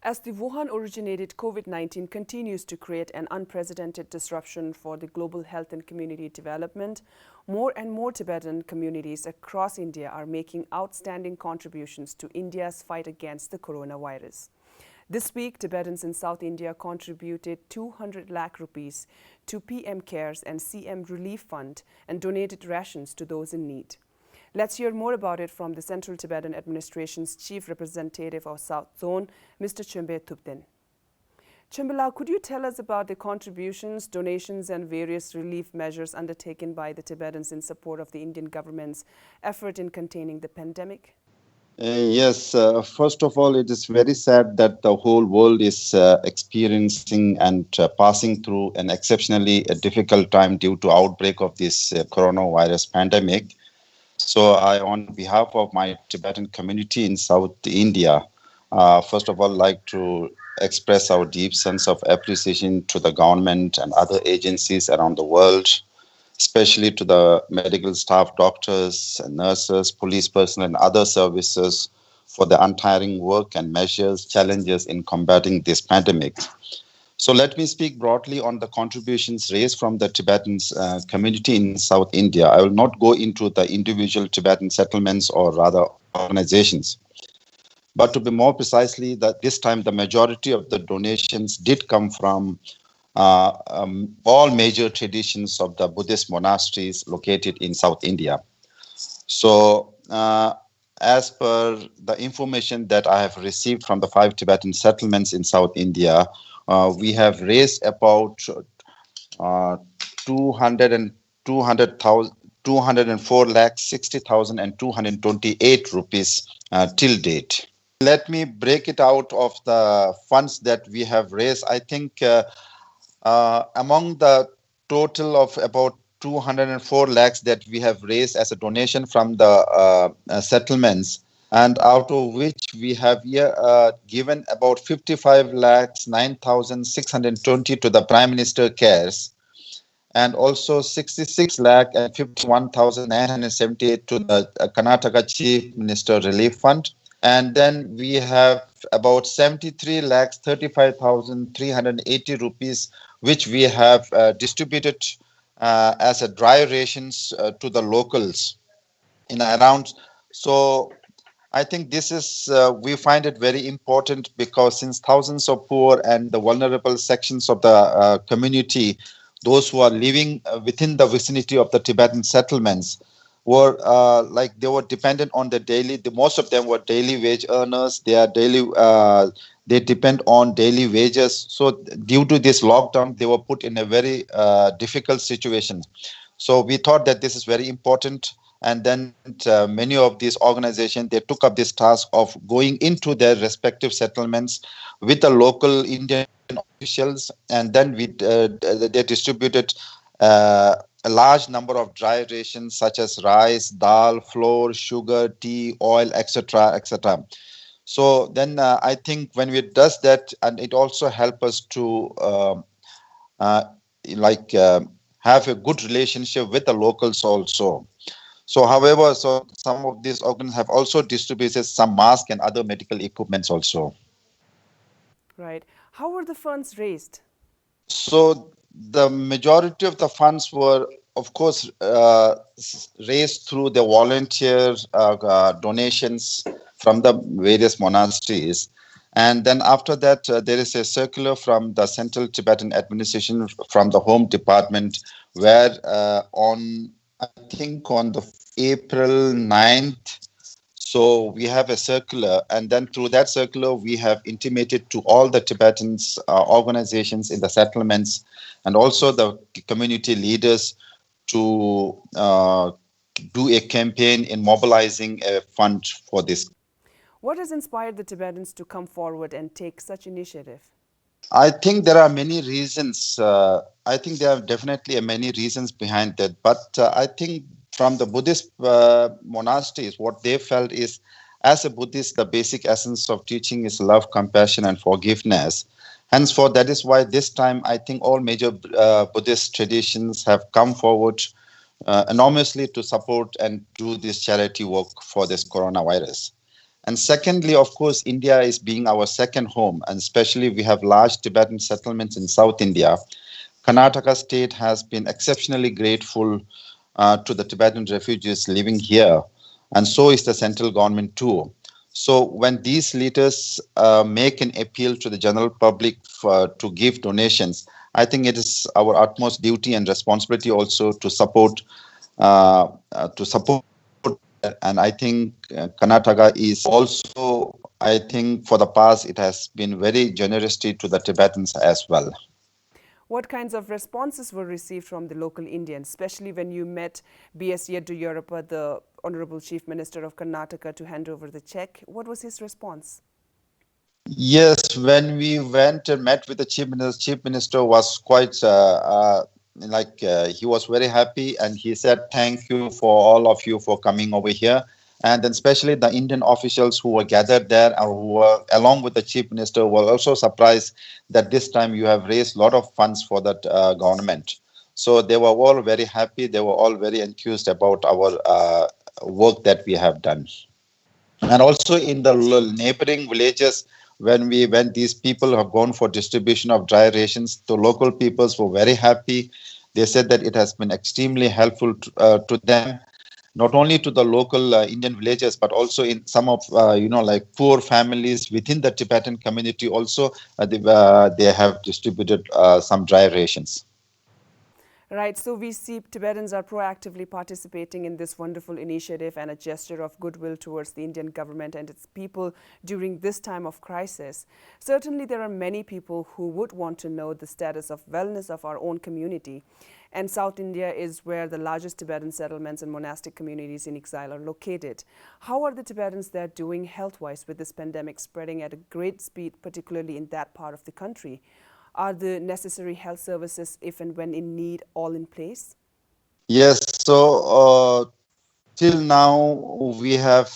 As the Wuhan-originated COVID-19 continues to create an unprecedented disruption for the global health and community development, more and more Tibetan communities across India are making outstanding contributions to India's fight against the coronavirus. This week, Tibetans in South India contributed 200 lakh rupees to PM CARES and CM Relief Fund and donated rations to those in need. Let's hear more about it from the Central Tibetan Administration's Chief Representative of South Zone, Mr. Thupten. Chimbala, could you tell us about the contributions, donations and various relief measures undertaken by the Tibetans in support of the Indian government's effort in containing the pandemic? Yes, first of all, it is very sad that the whole world is experiencing and passing through an exceptionally difficult time due to outbreak of this coronavirus pandemic. So I, on behalf of my Tibetan community in South India, first of all, like to express our deep sense of appreciation to the government and other agencies around the world, especially to the medical staff, doctors, and nurses, police personnel, and other services for the untiring work and measures, challenges in combating this pandemic. So let me speak broadly on the contributions raised from the Tibetan community in South India. I will not go into the individual Tibetan settlements or rather organizations. But to be more precisely, that this time the majority of the donations did come from all major traditions of the Buddhist monasteries located in South India. So as per the information that I have received from the 5 Tibetan settlements in South India, we have raised about 204 lakh 60,000 and 228 rupees till date. Let me break it out of the funds that we have raised. I think among the total of about 204 lakhs that we have raised as a donation from the settlements, and out of which we have given about 55 lakhs 9,620 to the Prime Minister CARES, and also 66 lakh and 51,978 to the Karnataka Chief Minister Relief Fund. And then we have about 73 lakhs 35,380 rupees, which we have distributed as a dry rations to the locals in around. So I think this is, we find it very important because since thousands of poor and the vulnerable sections of the community, those who are living within the vicinity of the Tibetan settlements, were they were dependent on the daily. Most of them were daily wage earners. They depend on daily wages. So due to this lockdown, they were put in a very difficult situation. So we thought that this is very important. And then many of these organizations, they took up this task of going into their respective settlements with the local Indian officials, and then they distributed a large number of dry rations such as rice, dal, flour, sugar, tea, oil, etc., etc. So then I think when we does that, and it also helps us to have a good relationship with the locals also. So, however, so some of these organs have also distributed some masks and other medical equipments also. Right. How were the funds raised? So the majority of the funds were, of course, raised through the volunteer donations from the various monasteries. And then after that, there is a circular from the Central Tibetan Administration from the Home Department where I think on the April 9th, so we have a circular, and then through that circular, we have intimated to all the Tibetans organizations in the settlements and also the community leaders to do a campaign in mobilizing a fund for this. What has inspired the Tibetans to come forward and take such initiative? I think there are many reasons. I think there are definitely many reasons behind that. But I think from the Buddhist monasteries, what they felt is, as a Buddhist, the basic essence of teaching is love, compassion, and forgiveness. Henceforth, that is why this time I think all major Buddhist traditions have come forward enormously to support and do this charity work for this coronavirus. And secondly, of course, India is being our second home, and especially we have large Tibetan settlements in South India. Karnataka state has been exceptionally grateful to the Tibetan refugees living here, and so is the central government too. So when these leaders make an appeal to the general public to give donations, I think it is our utmost duty and responsibility also to support and I think Karnataka is also, I think for the past, it has been very generosity to the Tibetans as well. What kinds of responses were received from the local Indians, especially when you met B.S. Yeddiyurappa, the Honorable Chief Minister of Karnataka, to hand over the check? What was his response? Yes, when we went and met with the chief minister was quite he was very happy, and he said thank you for all of you for coming over here, and then especially the Indian officials who were gathered there and who were along with the chief minister were also surprised that this time you have raised a lot of funds for that government. So they were all very happy. They were all very enthused about our work that we have done. And also in the neighboring villages, when we went, these people have gone for distribution of dry rations. The local peoples were very happy. They said that it has been extremely helpful to them, not only to the local Indian villages, but also in some of like poor families within the Tibetan community. Also, they have distributed some dry rations. Right, so we see Tibetans are proactively participating in this wonderful initiative and a gesture of goodwill towards the Indian government and its people during this time of crisis. Certainly, there are many people who would want to know the status of wellness of our own community. And South India is where the largest Tibetan settlements and monastic communities in exile are located. How are the Tibetans there doing health-wise with this pandemic spreading at a great speed, particularly in that part of the country? Are the necessary health services, if and when in need, all in place? Yes, so till now, we have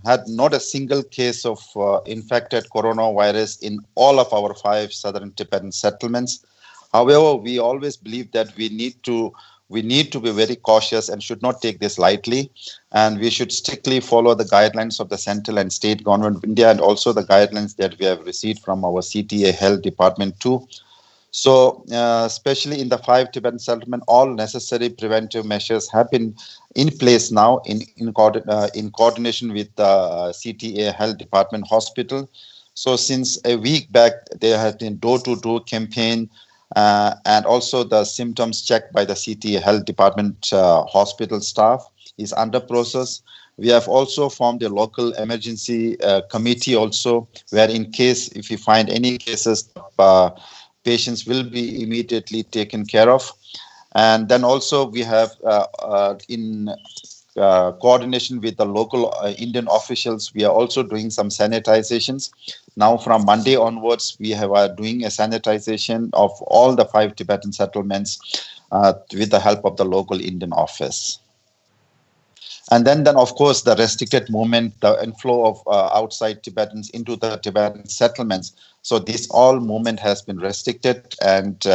had not a single case of infected coronavirus in all of our 5 southern Tibetan settlements. However, we always believe that we need to be very cautious and should not take this lightly, and we should strictly follow the guidelines of the central and state government of India, and also the guidelines that we have received from our CTA health department too. So, especially in the 5 Tibetan settlement, all necessary preventive measures have been in place now in coordination with the CTA Health Department Hospital. So, since a week back, there has been door-to-door campaign, and also the symptoms checked by the CTA Health Department hospital staff is under process. We have also formed a local emergency committee also, where in case if you find any cases, patients will be immediately taken care of. And then also we have in coordination with the local Indian officials, we are also doing some sanitizations. Now from Monday onwards, we have doing a sanitization of all the 5 Tibetan settlements with the help of the local Indian office. And then of course, the restricted movement, the inflow of outside Tibetans into the Tibetan settlements. So this all movement has been restricted, and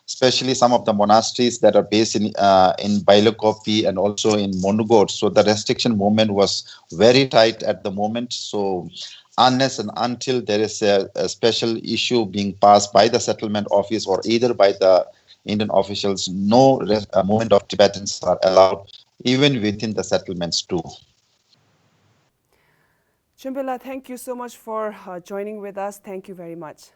especially some of the monasteries that are based in Bailakopi and also in Monugod. So the restriction movement was very tight at the moment. So unless and until there is a special issue being passed by the settlement office or either by the Indian officials, no movement of Tibetans are allowed, even within the settlements too. Chimbila, thank you so much for joining with us. Thank you very much.